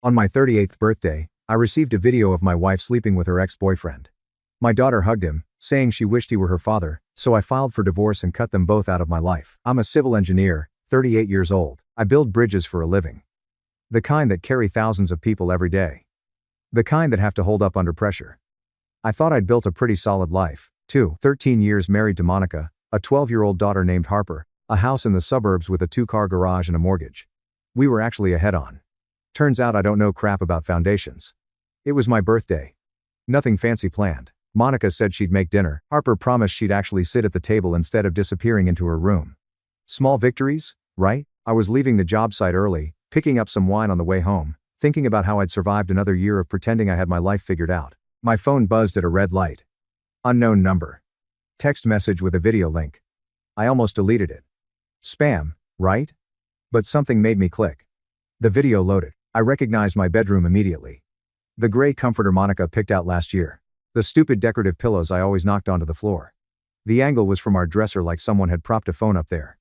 On my 38th birthday, I received a video of my wife sleeping with her ex-boyfriend. My daughter hugged him, saying she wished he were her father, so I filed for divorce and cut them both out of my life. I'm a civil engineer, 38 years old. I build bridges for a living. The kind that carry thousands of people every day. The kind that have to hold up under pressure. I thought I'd built a pretty solid life, too. 13 years married to Monica, a 12-year-old daughter named Harper, a house in the suburbs with a 2-car garage and a mortgage. We were actually ahead on. Turns out I don't know crap about foundations. It was my birthday. Nothing fancy planned. Monica said she'd make dinner. Harper promised she'd actually sit at the table instead of disappearing into her room. Small victories, right? I was leaving the job site early, picking up some wine on the way home, thinking about how I'd survived another year of pretending I had my life figured out. My phone buzzed at a red light. Unknown number. Text message with a video link. I almost deleted it. Spam, right? But something made me click. The video loaded. I recognized my bedroom immediately. The gray comforter Monica picked out last year. The stupid decorative pillows I always knocked onto the floor. The angle was from our dresser like someone had propped a phone up there.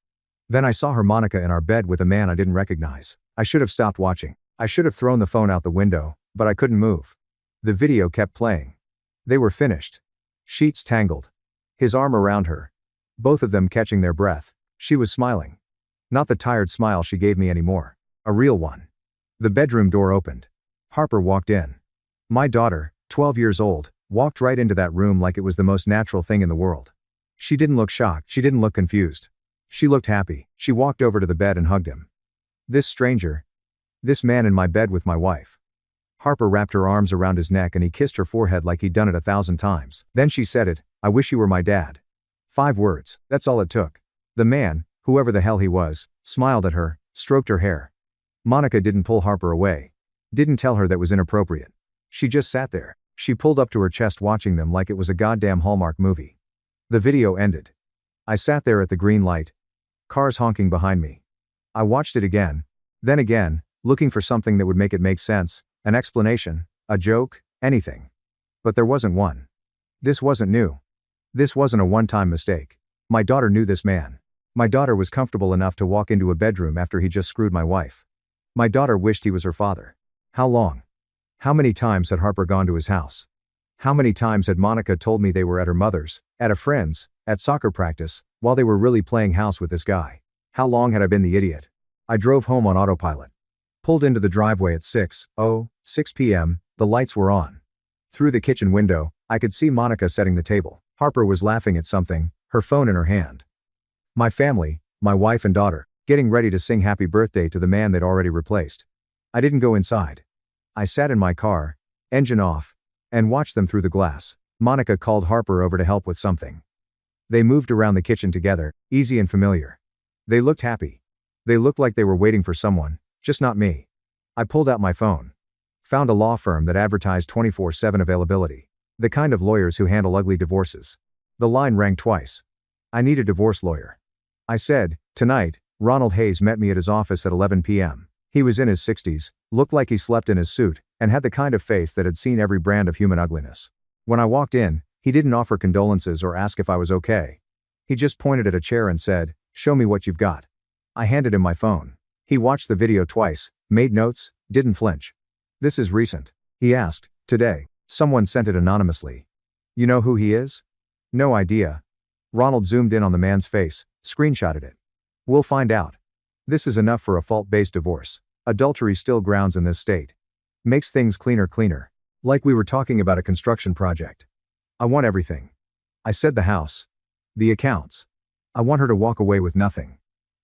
Then I saw her Monica in our bed with a man I didn't recognize. I should have stopped watching. I should have thrown the phone out the window, but I couldn't move. The video kept playing. They were finished. Sheets tangled. His arm around her. Both of them catching their breath. She was smiling. Not the tired smile she gave me anymore. A real one. The bedroom door opened. Harper walked in. My daughter, 12 years old, walked right into that room like it was the most natural thing in the world. She didn't look shocked. She didn't look confused. She looked happy. She walked over to the bed and hugged him. This stranger. This man in my bed with my wife. Harper wrapped her arms around his neck and he kissed her forehead like he'd done it 1,000 times. Then she said it, "I wish you were my dad." 5 words, that's all it took. The man, whoever the hell he was, smiled at her, stroked her hair. Monica didn't pull Harper away. Didn't tell her that was inappropriate. She just sat there. She pulled up to her chest watching them like it was a goddamn Hallmark movie. The video ended. I sat there at the green light. Cars honking behind me. I watched it again. Then again, looking for something that would make it make sense, an explanation, a joke, anything. But there wasn't one. This wasn't new. This wasn't a one-time mistake. My daughter knew this man. My daughter was comfortable enough to walk into a bedroom after he just screwed my wife. My daughter wished he was her father. How long? How many times had Harper gone to his house? How many times had Monica told me they were at her mother's, at a friend's, at soccer practice, while they were really playing house with this guy? How long had I been the idiot? I drove home on autopilot. Pulled into the driveway at 6 p.m., the lights were on. Through the kitchen window, I could see Monica setting the table. Harper was laughing at something, her phone in her hand. My family, my wife and daughter, getting ready to sing happy birthday to the man they'd already replaced. I didn't go inside. I sat in my car, engine off, and watched them through the glass. Monica called Harper over to help with something. They moved around the kitchen together, easy and familiar. They looked happy. They looked like they were waiting for someone, just not me. I pulled out my phone. Found a law firm that advertised 24/7 availability. The kind of lawyers who handle ugly divorces. The line rang twice. I need a divorce lawyer. I said, tonight. Ronald Hayes met me at his office at 11 p.m. He was in his 60s, looked like he slept in his suit, and had the kind of face that had seen every brand of human ugliness. When I walked in, he didn't offer condolences or ask if I was okay. He just pointed at a chair and said, "Show me what you've got." I handed him my phone. He watched the video twice, made notes, didn't flinch. "This is recent?" he asked. "Today." Someone sent it anonymously. "You know who he is?" "No idea." Ronald zoomed in on the man's face, screenshotted it. "We'll find out." This is enough for a fault-based divorce. Adultery still grounds in this state. Makes things cleaner. Like we were talking about a construction project. I want everything. I said the house. The accounts. I want her to walk away with nothing.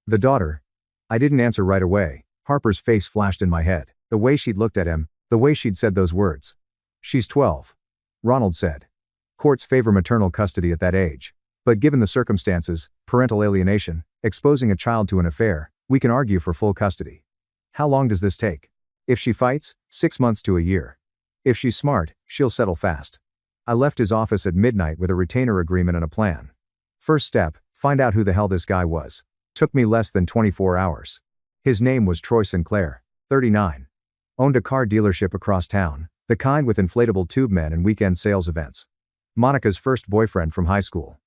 The daughter. I didn't answer right away. Harper's face flashed in my head. The way she'd looked at him, the way she'd said those words. "She's 12. Ronald said. "Courts favor maternal custody at that age. But given the circumstances, parental alienation, exposing a child to an affair, we can argue for full custody." "How long does this take?" "If she fights, 6 months to a year. If she's smart, she'll settle fast." I left his office at midnight with a retainer agreement and a plan. First step, find out who the hell this guy was. Took me less than 24 hours. His name was Troy Sinclair, 39. Owned a car dealership across town, the kind with inflatable tube men and weekend sales events. Monica's first boyfriend from high school.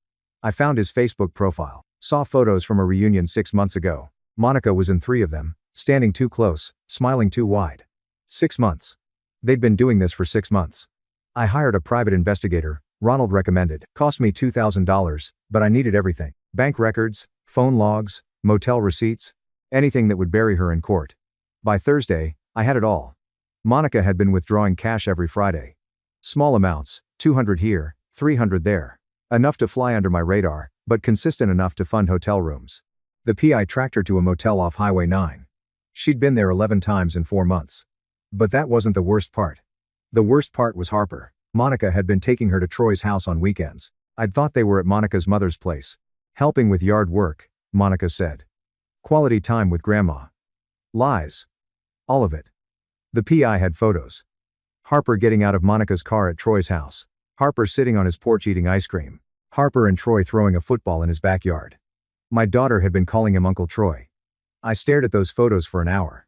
I found his Facebook profile, saw photos from a reunion 6 months ago. Monica was in 3 of them, standing too close, smiling too wide. 6 months. They'd been doing this for 6 months. I hired a private investigator, Ronald recommended. Cost me $2,000, but I needed everything. Bank records, phone logs, motel receipts, anything that would bury her in court. By Thursday, I had it all. Monica had been withdrawing cash every Friday. Small amounts, 200 here, 300 there. Enough to fly under my radar, but consistent enough to fund hotel rooms. The PI tracked her to a motel off Highway 9. She'd been there 11 times in 4 months. But that wasn't the worst part. The worst part was Harper. Monica had been taking her to Troy's house on weekends. I'd thought they were at Monica's mother's place. Helping with yard work, Monica said. Quality time with grandma. Lies. All of it. The PI had photos. Harper getting out of Monica's car at Troy's house. Harper sitting on his porch eating ice cream. Harper and Troy throwing a football in his backyard. My daughter had been calling him Uncle Troy. I stared at those photos for an hour.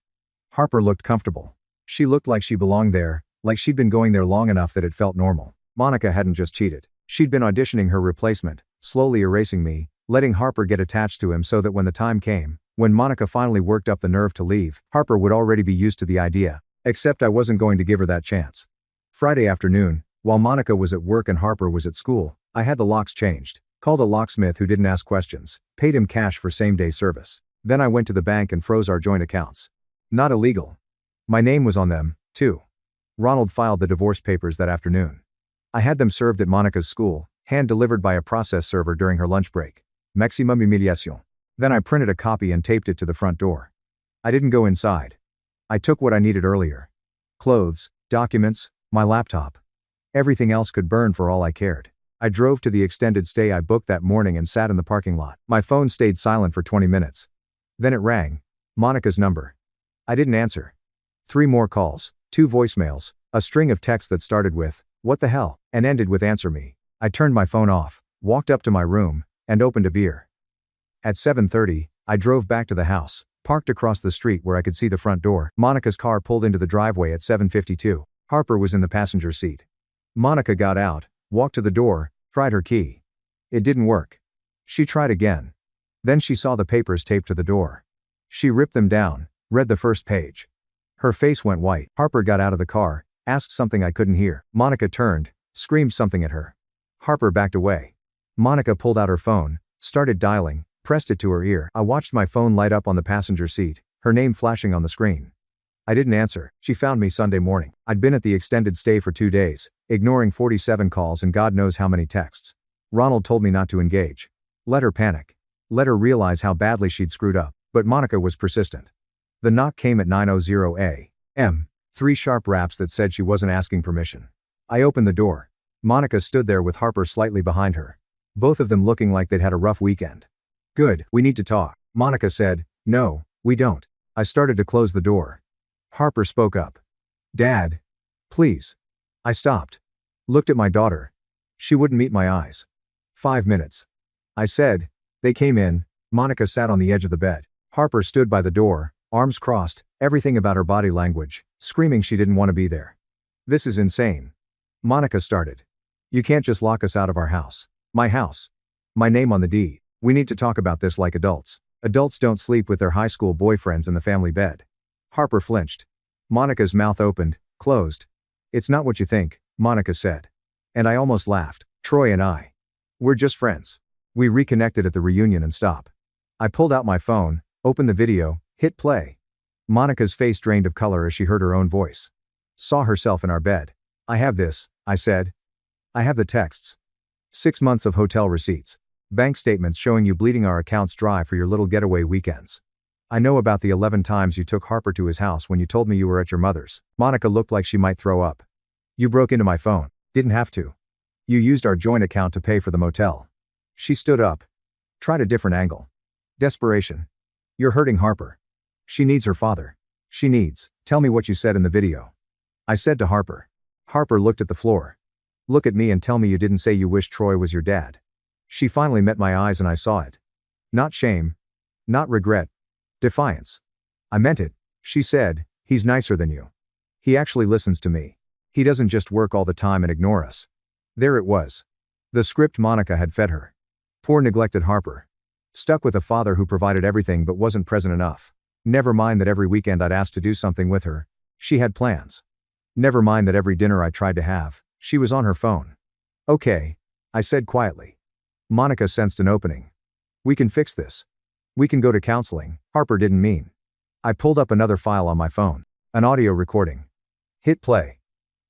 Harper looked comfortable. She looked like she belonged there, like she'd been going there long enough that it felt normal. Monica hadn't just cheated. She'd been auditioning her replacement, slowly erasing me, letting Harper get attached to him so that when the time came, when Monica finally worked up the nerve to leave, Harper would already be used to the idea. Except I wasn't going to give her that chance. Friday afternoon, while Monica was at work and Harper was at school, I had the locks changed, called a locksmith who didn't ask questions, paid him cash for same-day service. Then I went to the bank and froze our joint accounts. Not illegal. My name was on them, too. Ronald filed the divorce papers that afternoon. I had them served at Monica's school, hand-delivered by a process server during her lunch break. Maximum humiliation. Then I printed a copy and taped it to the front door. I didn't go inside. I took what I needed earlier. Clothes, documents, my laptop. Everything else could burn for all I cared. I drove to the extended stay I booked that morning and sat in the parking lot. My phone stayed silent for 20 minutes. Then it rang. Monica's number. I didn't answer. 3 more calls, 2 voicemails, a string of texts that started with, "What the hell?" and ended with "Answer me." I turned my phone off, walked up to my room, and opened a beer. At 7:30, I drove back to the house, parked across the street where I could see the front door. Monica's car pulled into the driveway at 7:52. Harper was in the passenger seat. Monica got out, walked to the door, tried her key. It didn't work. She tried again. Then she saw the papers taped to the door. She ripped them down, read the first page. Her face went white. Harper got out of the car, asked something I couldn't hear. Monica turned, screamed something at her. Harper backed away. Monica pulled out her phone, started dialing, pressed it to her ear. I watched my phone light up on the passenger seat, her name flashing on the screen. I didn't answer. She found me Sunday morning. I'd been at the extended stay for 2 days, ignoring 47 calls and God knows how many texts. Ronald told me not to engage. Let her panic. Let her realize how badly she'd screwed up. But Monica was persistent. The knock came at 9:00 a.m. 3 sharp raps that said she wasn't asking permission. I opened the door. Monica stood there with Harper slightly behind her. Both of them looking like they'd had a rough weekend. "Good, we need to talk," Monica said. "No, we don't." I started to close the door. Harper spoke up. "Dad. Please." I stopped. Looked at my daughter. She wouldn't meet my eyes. 5 minutes. I said. They came in. Monica sat on the edge of the bed. Harper stood by the door, arms crossed, everything about her body language, screaming she didn't want to be there. "This is insane." Monica started. "You can't just lock us out of our house. My house. My name on the deed. We need to talk about this like adults. Adults don't sleep with their high school boyfriends in the family bed." Harper flinched. Monica's mouth opened, closed. "It's not what you think," Monica said. And I almost laughed. "Troy and I. We're just friends. We reconnected at the reunion and stop." I pulled out my phone, opened the video, hit play. Monica's face drained of color as she heard her own voice. Saw herself in our bed. "I have this," I said. "I have the texts. 6 months of hotel receipts. Bank statements showing you bleeding our accounts dry for your little getaway weekends. I know about the 11 times you took Harper to his house when you told me you were at your mother's." Monica looked like she might throw up. "You broke into my phone. Didn't have to. You used our joint account to pay for the motel." She stood up. Tried a different angle. Desperation. "You're hurting Harper. She needs her father. She needs. Tell me what you said in the video." I said to Harper. Harper looked at the floor. "Look at me and tell me you didn't say you wished Troy was your dad." She finally met my eyes and I saw it. Not shame. Not regret. Defiance. "I meant it," she said. "He's nicer than you. He actually listens to me. He doesn't just work all the time and ignore us." There it was. The script Monica had fed her. Poor neglected Harper. Stuck with a father who provided everything but wasn't present enough. Never mind that every weekend I'd asked to do something with her. She had plans. Never mind that every dinner I tried to have, she was on her phone. Okay, I said quietly. Monica sensed an opening. We can fix this. We can go to counseling, Harper didn't mean. I pulled up another file on my phone. An audio recording. Hit play.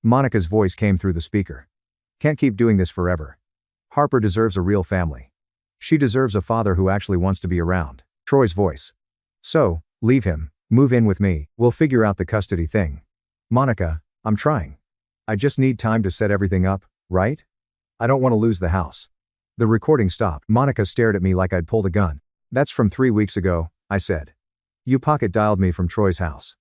Monica's voice came through the speaker. Can't keep doing this forever. Harper deserves a real family. She deserves a father who actually wants to be around. Troy's voice. So, leave him, move in with me, we'll figure out the custody thing. Monica, I'm trying. I just need time to set everything up, right? I don't want to lose the house. The recording stopped. Monica stared at me like I'd pulled a gun. That's from 3 weeks ago, I said. You pocket dialed me from Troy's house.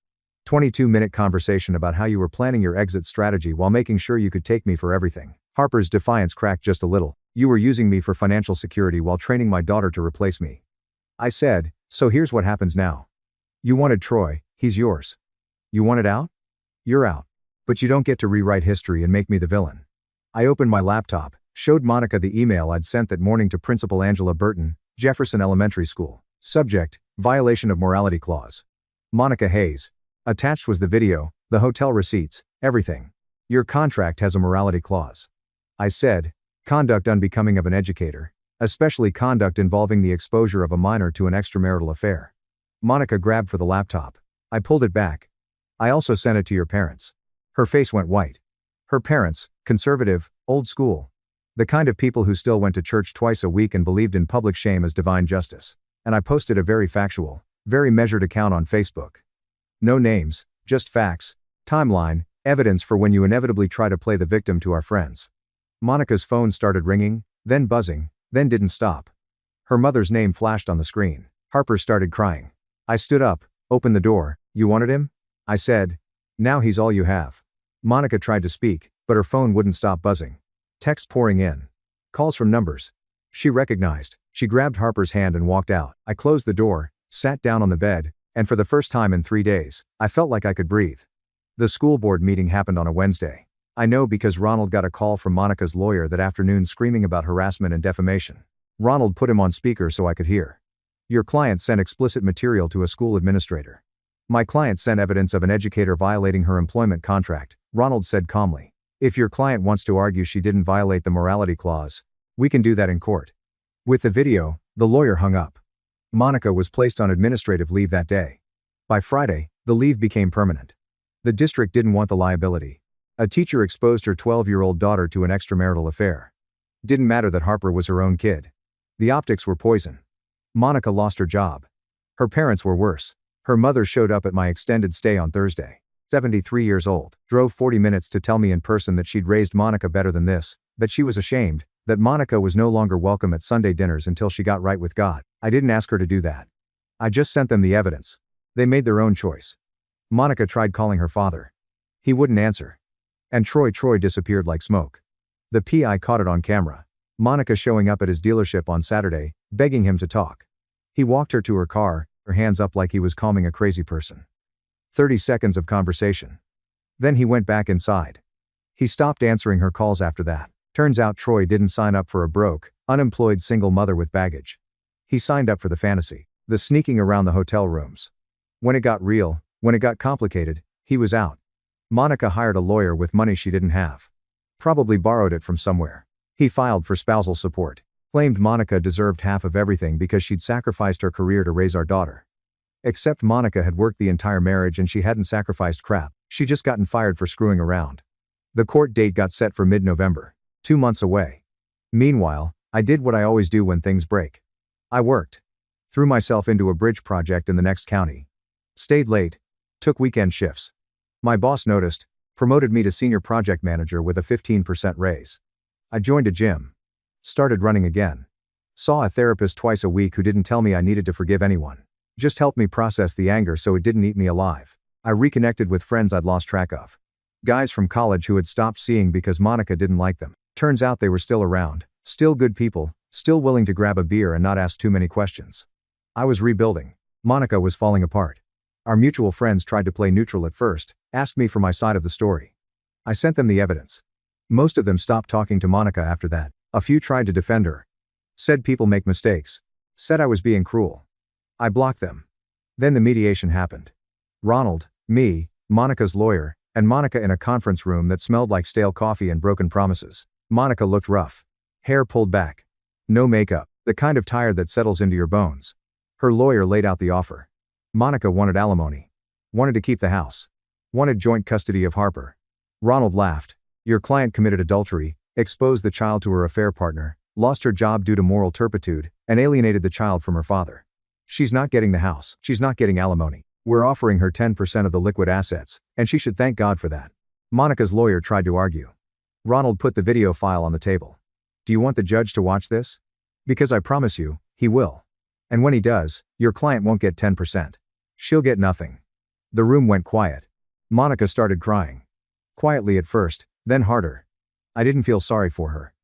22-minute conversation about how you were planning your exit strategy while making sure you could take me for everything. Harper's defiance cracked just a little. You were using me for financial security while training my daughter to replace me. I said, so here's what happens now. You wanted Troy, he's yours. You wanted out? You're out. But you don't get to rewrite history and make me the villain. I opened my laptop, showed Monica the email I'd sent that morning to Principal Angela Burton, Jefferson Elementary School. Subject, violation of morality clause. Monica Hayes. Attached was the video, the hotel receipts, everything. Your contract has a morality clause. I said, conduct unbecoming of an educator, especially conduct involving the exposure of a minor to an extramarital affair. Monica grabbed for the laptop. I pulled it back. I also sent it to your parents. Her face went white. Her parents, conservative, old school. The kind of people who still went to church twice a week and believed in public shame as divine justice. And I posted a very factual, very measured account on Facebook. No names, just facts, timeline, evidence for when you inevitably try to play the victim to our friends. Monica's phone started ringing, then buzzing, then didn't stop. Her mother's name flashed on the screen. Harper started crying. I stood up, opened the door. You wanted him? I said. Now he's all you have. Monica tried to speak, but her phone wouldn't stop buzzing. Text pouring in. Calls from numbers. She recognized. She grabbed Harper's hand and walked out. I closed the door, sat down on the bed, and for the first time in 3 days, I felt like I could breathe. The school board meeting happened on a Wednesday. I know because Ronald got a call from Monica's lawyer that afternoon screaming about harassment and defamation. Ronald put him on speaker so I could hear. Your client sent explicit material to a school administrator. My client sent evidence of an educator violating her employment contract, Ronald said calmly. If your client wants to argue she didn't violate the morality clause, we can do that in court. With the video, the lawyer hung up. Monica was placed on administrative leave that day. By Friday, the leave became permanent. The district didn't want the liability. A teacher exposed her 12-year-old daughter to an extramarital affair. Didn't matter that Harper was her own kid. The optics were poison. Monica lost her job. Her parents were worse. Her mother showed up at my extended stay on Thursday. 73 years old, drove 40 minutes to tell me in person that she'd raised Monica better than this, that she was ashamed, that Monica was no longer welcome at Sunday dinners until she got right with God. I didn't ask her to do that. I just sent them the evidence. They made their own choice. Monica tried calling her father. He wouldn't answer. And Troy disappeared like smoke. The PI caught it on camera. Monica showing up at his dealership on Saturday, begging him to talk. He walked her to her car, her hands up like he was calming a crazy person. 30 seconds of conversation. Then he went back inside. He stopped answering her calls after that. Turns out Troy didn't sign up for a broke, unemployed single mother with baggage. He signed up for the fantasy, the sneaking around the hotel rooms. When it got real, when it got complicated, he was out. Monica hired a lawyer with money she didn't have. Probably borrowed it from somewhere. He filed for spousal support. Claimed Monica deserved half of everything because she'd sacrificed her career to raise our daughter. Except Monica had worked the entire marriage and she hadn't sacrificed crap. She'd just gotten fired for screwing around. The court date got set for mid-November. 2 months away. Meanwhile, I did what I always do when things break. I worked. Threw myself into a bridge project in the next county. Stayed late. Took weekend shifts. My boss noticed, promoted me to senior project manager with a 15% raise. I joined a gym. Started running again. Saw a therapist twice a week who didn't tell me I needed to forgive anyone. Just helped me process the anger so it didn't eat me alive. I reconnected with friends I'd lost track of. Guys from college who had stopped seeing because Monica didn't like them. Turns out they were still around, still good people, still willing to grab a beer and not ask too many questions. I was rebuilding. Monica was falling apart. Our mutual friends tried to play neutral at first, asked me for my side of the story. I sent them the evidence. Most of them stopped talking to Monica after that. A few tried to defend her. Said people make mistakes. Said I was being cruel. I blocked them. Then the mediation happened. Ronald, me, Monica's lawyer, and Monica in a conference room that smelled like stale coffee and broken promises. Monica looked rough. Hair pulled back. No makeup, the kind of tired that settles into your bones. Her lawyer laid out the offer. Monica wanted alimony. Wanted to keep the house. Wanted joint custody of Harper. Ronald laughed. Your client committed adultery, exposed the child to her affair partner, lost her job due to moral turpitude, and alienated the child from her father. She's not getting the house. She's not getting alimony. We're offering her 10% of the liquid assets, and she should thank God for that. Monica's lawyer tried to argue. Ronald put the video file on the table. Do you want the judge to watch this? Because I promise you, he will. And when he does, your client won't get 10%. She'll get nothing. The room went quiet. Monica started crying. Quietly at first, then harder. I didn't feel sorry for her.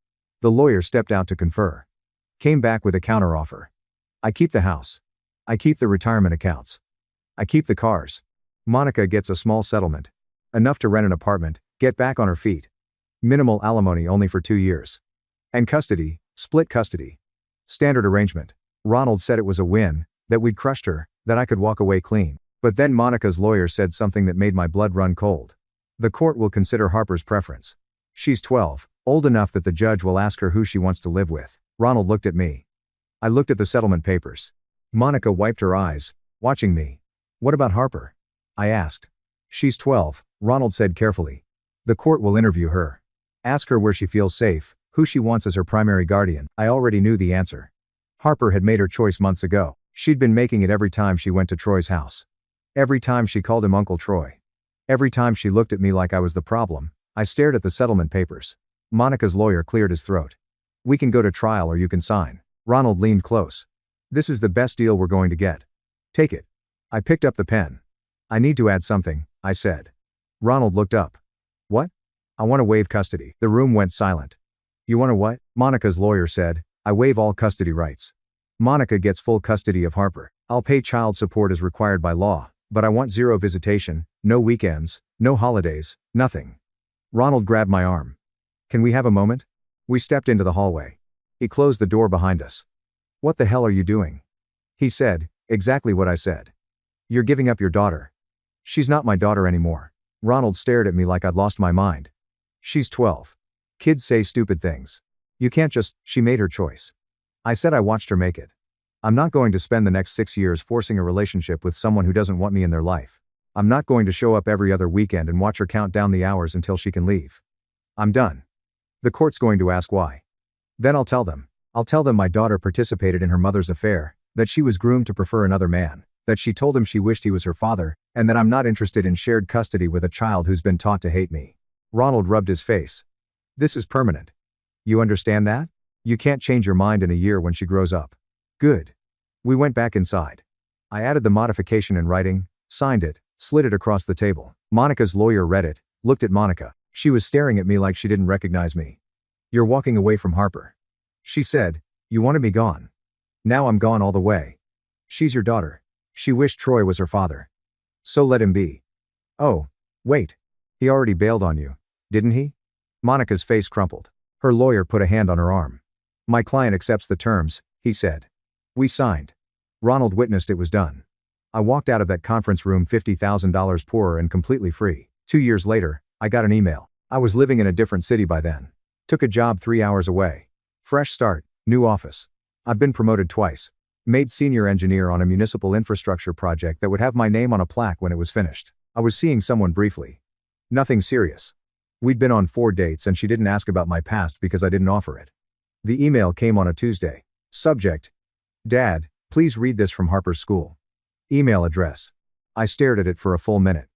The lawyer stepped out to confer. Came back with a counteroffer. I keep the house. I keep the retirement accounts. I keep the cars. Monica gets a small settlement. Enough to rent an apartment, get back on her feet. Minimal alimony only for 2 years. And custody, split custody. Standard arrangement. Ronald said it was a win, that we'd crushed her, that I could walk away clean. But then Monica's lawyer said something that made my blood run cold. The court will consider Harper's preference. She's 12, old enough that the judge will ask her who she wants to live with. Ronald looked at me. I looked at the settlement papers. Monica wiped her eyes, watching me. What about Harper? I asked. She's 12, Ronald said carefully. The court will interview her. Ask her where she feels safe, who she wants as her primary guardian. I already knew the answer. Harper had made her choice months ago. She'd been making it every time she went to Troy's house. Every time she called him Uncle Troy. Every time she looked at me like I was the problem. I stared at the settlement papers. Monica's lawyer cleared his throat. We can go to trial or you can sign. Ronald leaned close. This is the best deal we're going to get. Take it. I picked up the pen. I need to add something, I said. Ronald looked up. What? I want to waive custody. The room went silent. You want to what? Monica's lawyer said. I waive all custody rights. Monica gets full custody of Harper. I'll pay child support as required by law, but I want zero visitation, no weekends, no holidays, nothing. Ronald grabbed my arm. Can we have a moment? We stepped into the hallway. He closed the door behind us. What the hell are you doing? He said, exactly what I said. You're giving up your daughter. She's not my daughter anymore. Ronald stared at me like I'd lost my mind. She's 12. Kids say stupid things. You can't just, she made her choice. I said I watched her make it. I'm not going to spend the next 6 years forcing a relationship with someone who doesn't want me in their life. I'm not going to show up every other weekend and watch her count down the hours until she can leave. I'm done. The court's going to ask why. Then I'll tell them. I'll tell them my daughter participated in her mother's affair, that she was groomed to prefer another man, that she told him she wished he was her father, and that I'm not interested in shared custody with a child who's been taught to hate me. Ronald rubbed his face. This is permanent. You understand that? You can't change your mind in a year when she grows up. Good. We went back inside. I added the modification in writing, signed it, slid it across the table. Monica's lawyer read it, looked at Monica. She was staring at me like she didn't recognize me. You're walking away from Harper. She said, you wanted me gone. Now I'm gone all the way. She's your daughter. She wished Troy was her father. So let him be. Oh, wait. He already bailed on you, didn't he? Monica's face crumpled. Her lawyer put a hand on her arm. My client accepts the terms, he said. We signed. Ronald witnessed it was done. I walked out of that conference room $50,000 poorer and completely free. 2 years later, I got an email. I was living in a different city by then. Took a job 3 hours away. Fresh start, new office. I've been promoted twice. Made senior engineer on a municipal infrastructure project that would have my name on a plaque when it was finished. I was seeing someone briefly. Nothing serious. We'd been on 4 dates and she didn't ask about my past because I didn't offer it. The email came on a Tuesday. Subject: Dad, please read this from Harper's school. Email address. I stared at it for a full minute.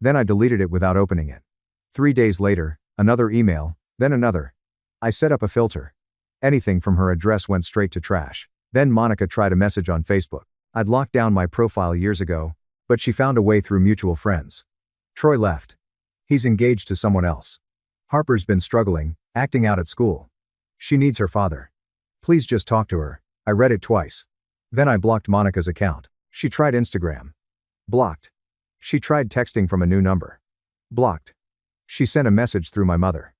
Then I deleted it without opening it. 3 days later, another email, then another. I set up a filter. Anything from her address went straight to trash. Then Monica tried a message on Facebook. I'd locked down my profile years ago, but she found a way through mutual friends. Troy left. He's engaged to someone else. Harper's been struggling, acting out at school. She needs her father. Please just talk to her. I read it twice. Then I blocked Monica's account. She tried Instagram. Blocked. She tried texting from a new number. Blocked. She sent a message through my mother.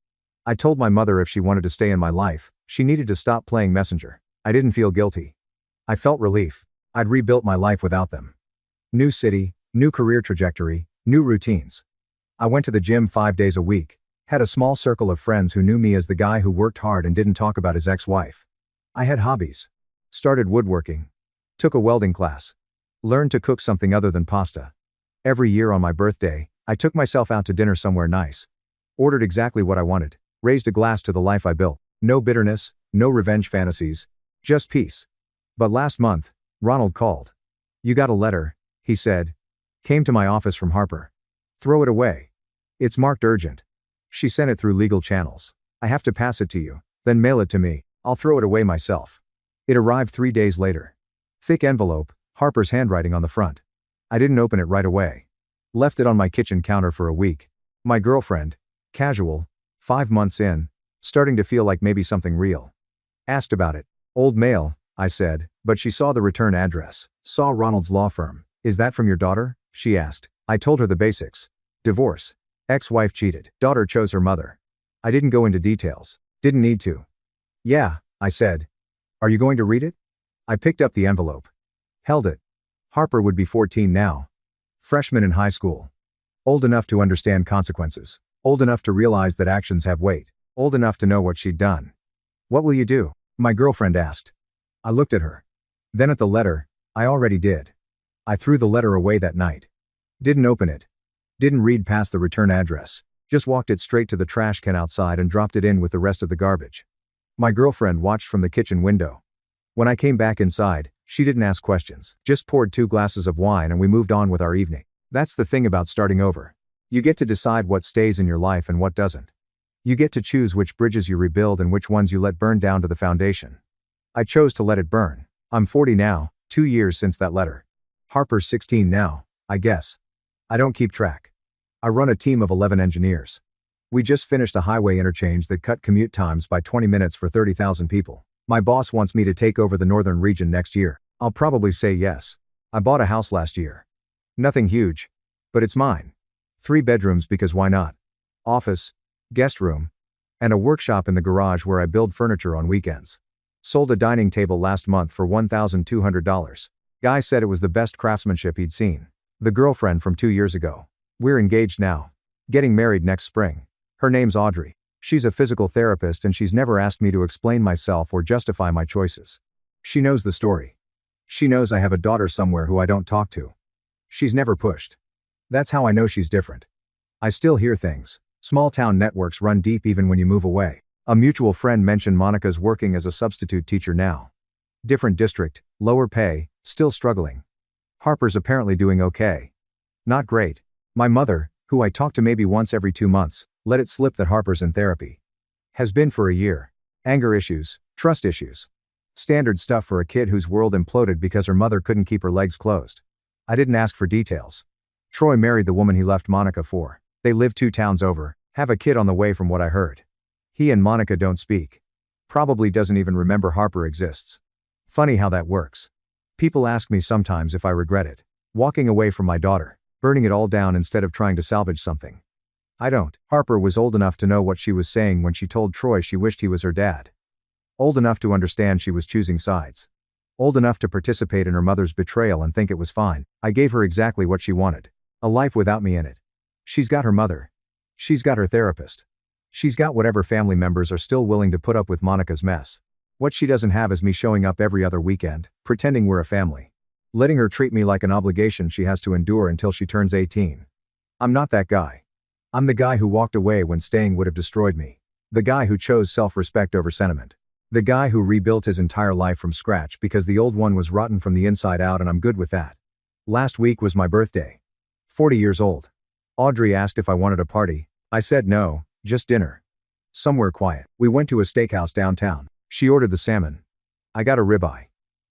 I told my mother if she wanted to stay in my life, she needed to stop playing messenger. I didn't feel guilty. I felt relief. I'd rebuilt my life without them. New city, new career trajectory, New routines. I went to the gym 5 days a week, had a small circle of friends who knew me as the guy who worked hard and didn't talk about his ex-wife. I had hobbies. Started woodworking. Took a welding class. Learned to cook something other than pasta. Every year on my birthday, I took myself out to dinner somewhere nice. Ordered exactly what I wanted. Raised a glass to the life I built. No bitterness, no revenge fantasies. Just peace. But last month, Ronald called. "You got a letter," he said. "Came to my office from Harper. Throw it away. It's marked urgent. She sent it through legal channels. I have to pass it to you, then mail it to me. I'll throw it away myself." It arrived 3 days later. Thick envelope, Harper's handwriting on the front. I didn't open it right away. Left it on my kitchen counter for a week. My girlfriend, casual, 5 months in, starting to feel like maybe something real. Asked about it. "Old mail," I said, but she saw the return address. Saw Ronald's law firm. "Is that from your daughter?" she asked. I told her the basics. Divorce. Ex-wife cheated. Daughter chose her mother. I didn't go into details. Didn't need to. "Yeah," I said. "Are you going to read it?" I picked up the envelope. Held it. Harper would be 14 now. Freshman in high school. Old enough to understand consequences. Old enough to realize that actions have weight. Old enough to know what she'd done. "What will you do?" my girlfriend asked. I looked at her. Then at the letter. I already did. I threw the letter away that night. Didn't open it. Didn't read past the return address. Just walked it straight to the trash can outside and dropped it in with the rest of the garbage. My girlfriend watched from the kitchen window. When I came back inside, she didn't ask questions. Just poured 2 glasses of wine and we moved on with our evening. That's the thing about starting over. You get to decide what stays in your life and what doesn't. You get to choose which bridges you rebuild and which ones you let burn down to the foundation. I chose to let it burn. I'm 40 now, 2 years since that letter. Harper's 16 now, I guess. I don't keep track. I run a team of 11 engineers. We just finished a highway interchange that cut commute times by 20 minutes for 30,000 people. My boss wants me to take over the northern region next year. I'll probably say yes. I bought a house last year. Nothing huge. But it's mine. 3 bedrooms because why not? Office, guest room, and a workshop in the garage where I build furniture on weekends. Sold a dining table last month for $1,200. Guy said it was the best craftsmanship he'd seen. The girlfriend from 2 years ago. We're engaged now. Getting married next spring. Her name's Audrey. She's a physical therapist and she's never asked me to explain myself or justify my choices. She knows the story. She knows I have a daughter somewhere who I don't talk to. She's never pushed. That's how I know she's different. I still hear things. Small town networks run deep even when you move away. A mutual friend mentioned Monica's working as a substitute teacher now. Different district, lower pay, still struggling. Harper's apparently doing okay. Not great. My mother, who I talk to maybe once every 2 months, let it slip that Harper's in therapy. Has been for a year. Anger issues, trust issues. Standard stuff for a kid whose world imploded because her mother couldn't keep her legs closed. I didn't ask for details. Troy married the woman he left Monica for. They live 2 towns over, have a kid on the way from what I heard. He and Monica don't speak. Probably doesn't even remember Harper exists. Funny how that works. People ask me sometimes if I regret it. Walking away from my daughter, burning it all down instead of trying to salvage something. I don't. Harper was old enough to know what she was saying when she told Troy she wished he was her dad. Old enough to understand she was choosing sides. Old enough to participate in her mother's betrayal and think it was fine. I gave her exactly what she wanted. A life without me in it. She's got her mother. She's got her therapist. She's got whatever family members are still willing to put up with Monica's mess. What she doesn't have is me showing up every other weekend, pretending we're a family. Letting her treat me like an obligation she has to endure until she turns 18. I'm not that guy. I'm the guy who walked away when staying would have destroyed me. The guy who chose self-respect over sentiment. The guy who rebuilt his entire life from scratch because the old one was rotten from the inside out and I'm good with that. Last week was my birthday. 40 years old. Audrey asked if I wanted a party. I said no, just dinner. Somewhere quiet. We went to a steakhouse downtown. She ordered the salmon. I got a ribeye.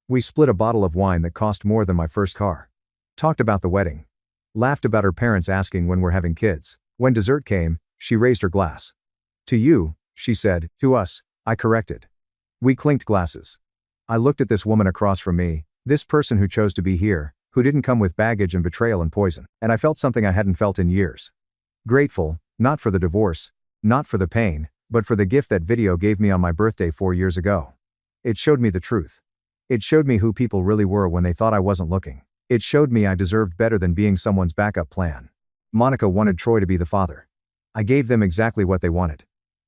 We split a bottle of wine that cost more than my first car. Talked about the wedding. Laughed about her parents asking when we're having kids. When dessert came, she raised her glass. To you, she said. To us, I corrected. We clinked glasses. I looked at this woman across from me, this person who chose to be here, who didn't come with baggage and betrayal and poison, and I felt something I hadn't felt in years. Grateful, not for the divorce, not for the pain, but for the gift that video gave me on my birthday 4 years ago. It showed me the truth. It showed me who people really were when they thought I wasn't looking. It showed me I deserved better than being someone's backup plan. Monica wanted Troy to be the father. I gave them exactly what they wanted.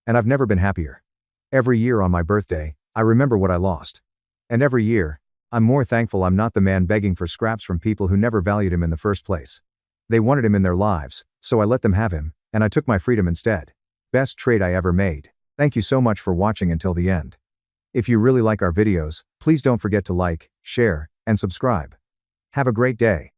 And I've never been happier. Every year on my birthday, I remember what I lost. And every year, I'm more thankful I'm not the man begging for scraps from people who never valued him in the first place. They wanted him in their lives, so I let them have him, and I took my freedom instead. Best trade I ever made. Thank you so much for watching until the end. If you really like our videos, please don't forget to like, share, and subscribe. Have a great day.